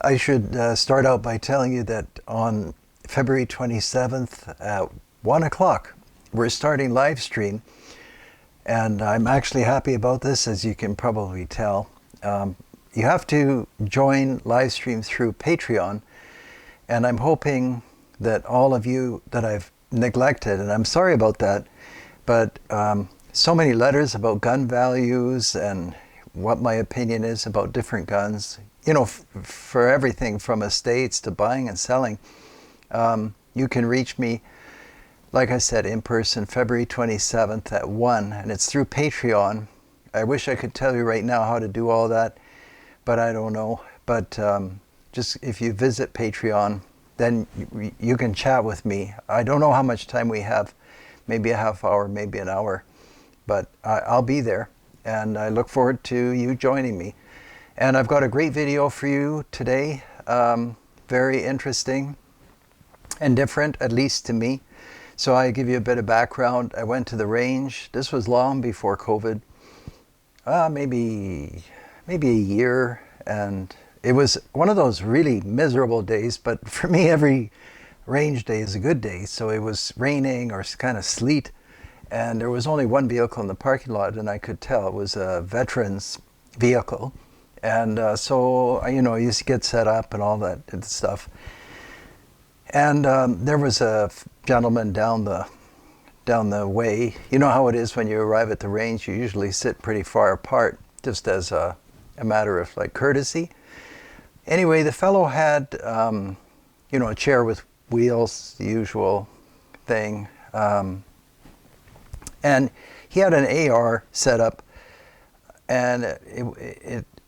I should start out by telling you that on February 27th at 1 o'clock, we're starting live stream. And I'm actually happy about this, as you can probably tell. You have to join live stream through Patreon. And I'm hoping that all of you that I've neglected, and I'm sorry about that, but so many letters about gun values and what my opinion is about different guns, you know, for everything from estates to buying and selling. You can reach me, like I said, in person, February 27th at 1, and it's through Patreon. I wish I could tell you right now how to do all that, but I don't know. But just if you visit Patreon, then you can chat with me. I don't know how much time we have, maybe a half hour, maybe an hour, but I'll be there, and I look forward to you joining me. And I've got a great video for you today, very interesting and different, at least to me. So I give you a bit of background. I went to the range. This was long before COVID, maybe a year, and it was one of those really miserable days, but for me every range day is a good day. So it was raining or kind of sleet, and there was only one vehicle in the parking lot, and I could tell it was a veteran's vehicle. And so, you know, you get set up and all that stuff. And there was a gentleman down the way. You know how it is when you arrive at the range, you usually sit pretty far apart, just as a matter of like courtesy. Anyway, the fellow had, you know, a chair with wheels, the usual thing. And he had an AR set up, and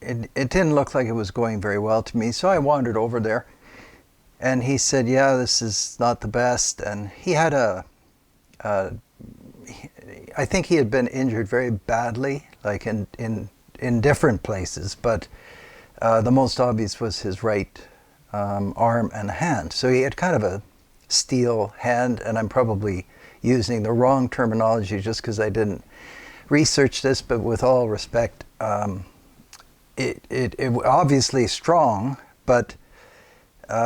it didn't look like it was going very well to me. So I wandered over there, and he said, yeah, this is not the best. And he had I think he had been injured very badly, like in different places, but the most obvious was his right arm and hand. So he had kind of a steel hand, and I'm probably using the wrong terminology just because I didn't research this, but with all respect, it obviously strong, but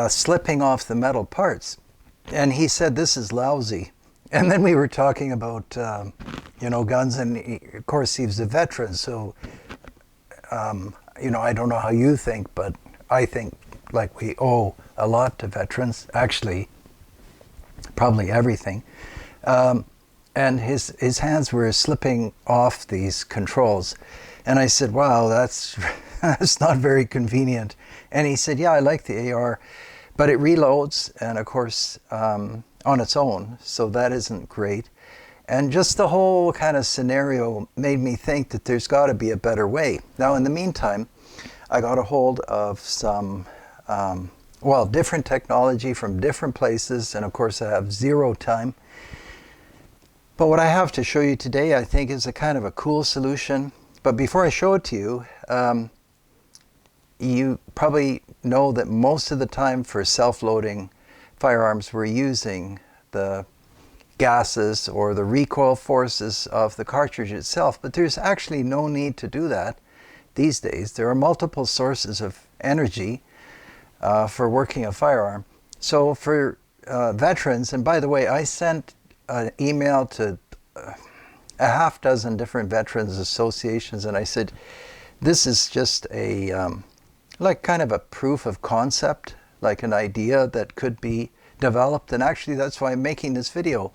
slipping off the metal parts. And he said, this is lousy. And then we were talking about, you know, guns, and of course he's a veteran, so, you know, I don't know how you think, but I think like we owe a lot to veterans, actually, probably everything. And his hands were slipping off these controls. And I said, wow, that's not very convenient. And he said, yeah, I like the AR, but it reloads, and of course, on its own, so that isn't great. And just the whole kind of scenario made me think that there's got to be a better way. Now, in the meantime, I got a hold of some, well, different technology from different places, and of course I have zero time. But what I have to show you today, I think, is a kind of a cool solution. But before I show it to you, you probably know that most of the time for self-loading firearms, we're using the gases or the recoil forces of the cartridge itself, but there's actually no need to do that these days. There are multiple sources of energy for working a firearm. So for veterans, and by the way, I sent an email to a half dozen different veterans associations, and I said, this is just a like kind of a proof of concept, like an idea that could be developed, and actually that's why I'm making this video.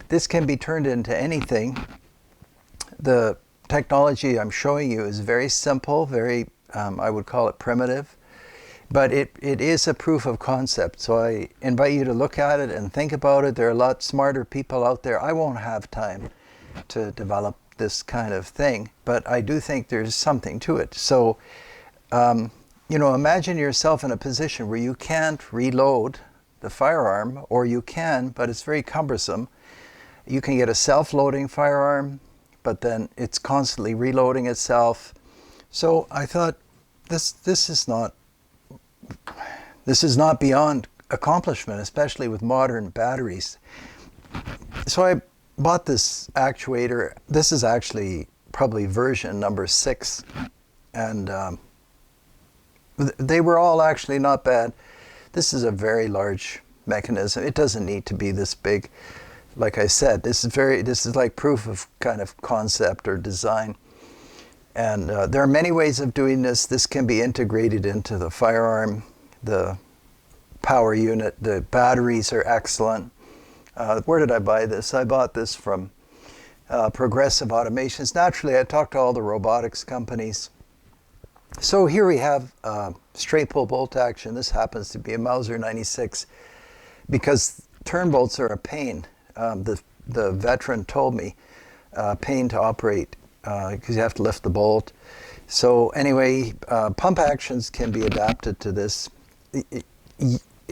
This can be turned into anything. The technology I'm showing you is very simple, very, I would call it primitive, but it is a proof of concept. So I invite you to look at it and think about it. There are a lot smarter people out there. I won't have time to develop this kind of thing, but I do think there's something to it. So, you know, imagine yourself in a position where you can't reload the firearm, or you can, but it's very cumbersome. You can get a self-loading firearm, but then it's constantly reloading itself. So I thought, this is not beyond accomplishment, especially with modern batteries. So I bought this actuator. This is actually probably version number 6, and They were all actually not bad. This is a very large mechanism. It doesn't need to be this big. Like I said, this is like proof of kind of concept or design. And there are many ways of doing this. This can be integrated into the firearm, the power unit. The batteries are excellent. Where did I buy this? I bought this from Progressive Automations. Naturally, I talked to all the robotics companies. So here we have straight pull bolt action. This happens to be a Mauser 96 because turn bolts are a pain. The veteran told me pain to operate because you have to lift the bolt. So anyway, pump actions can be adapted to this.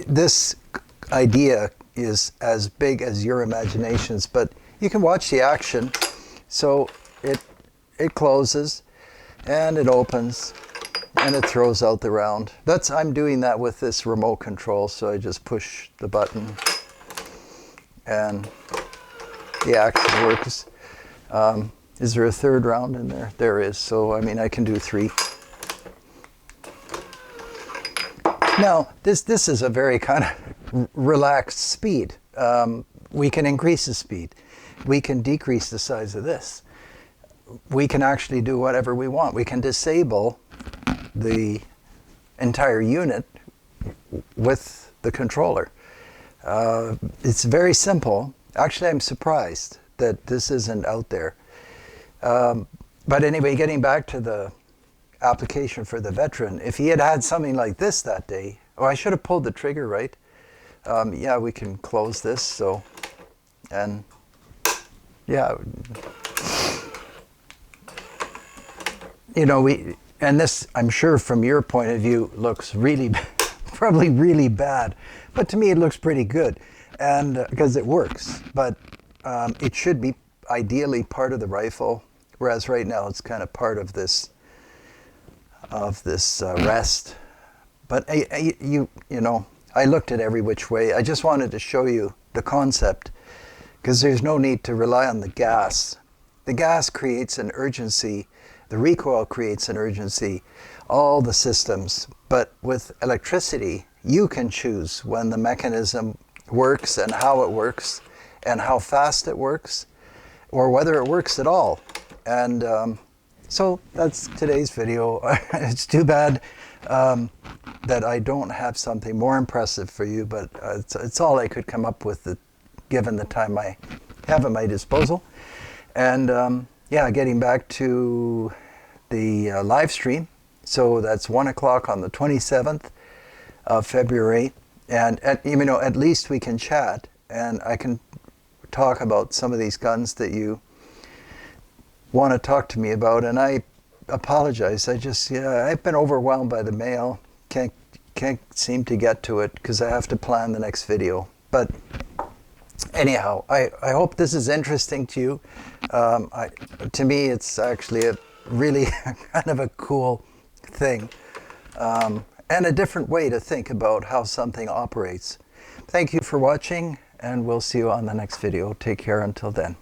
This idea is as big as your imaginations, but you can watch the action. So it closes and it opens and it throws out the round. I'm doing that with this remote control, so I just push the button and the action works. Is there a third round in there? There is, so I mean I can do 3. Now this is a very kind of relaxed speed. We can increase the speed. We can decrease the size of this. We can actually do whatever we want. We can disable the entire unit with the controller. It's very simple. Actually, I'm surprised that this isn't out there. But anyway, getting back to the application for the veteran, if he had had something like this that day, I should have pulled the trigger, right? Yeah, we can close this, so, and yeah. You know, and this, I'm sure from your point of view, looks really, probably really bad. But to me, it looks pretty good, and because it works. But it should be ideally part of the rifle, whereas right now it's kind of part of this rest. But you know, I looked at every which way. I just wanted to show you the concept, because there's no need to rely on the gas. The gas creates an urgency. The recoil creates an urgency, all the systems. But with electricity, you can choose when the mechanism works and how it works and how fast it works, or whether it works at all. And so that's today's video. It's too bad that I don't have something more impressive for you, but it's all I could come up with given the time I have at my disposal. And yeah, getting back to the live stream. So that's 1 o'clock on the 27th of February. And at least we can chat, and I can talk about some of these guns that you want to talk to me about. And I apologize. I've been overwhelmed by the mail. Can't seem to get to it because I have to plan the next video. But anyhow, I hope this is interesting to you. To me, it's actually a really kind of a cool thing, and a different way to think about how something operates. Thank you for watching, and we'll see you on the next video. Take care until then.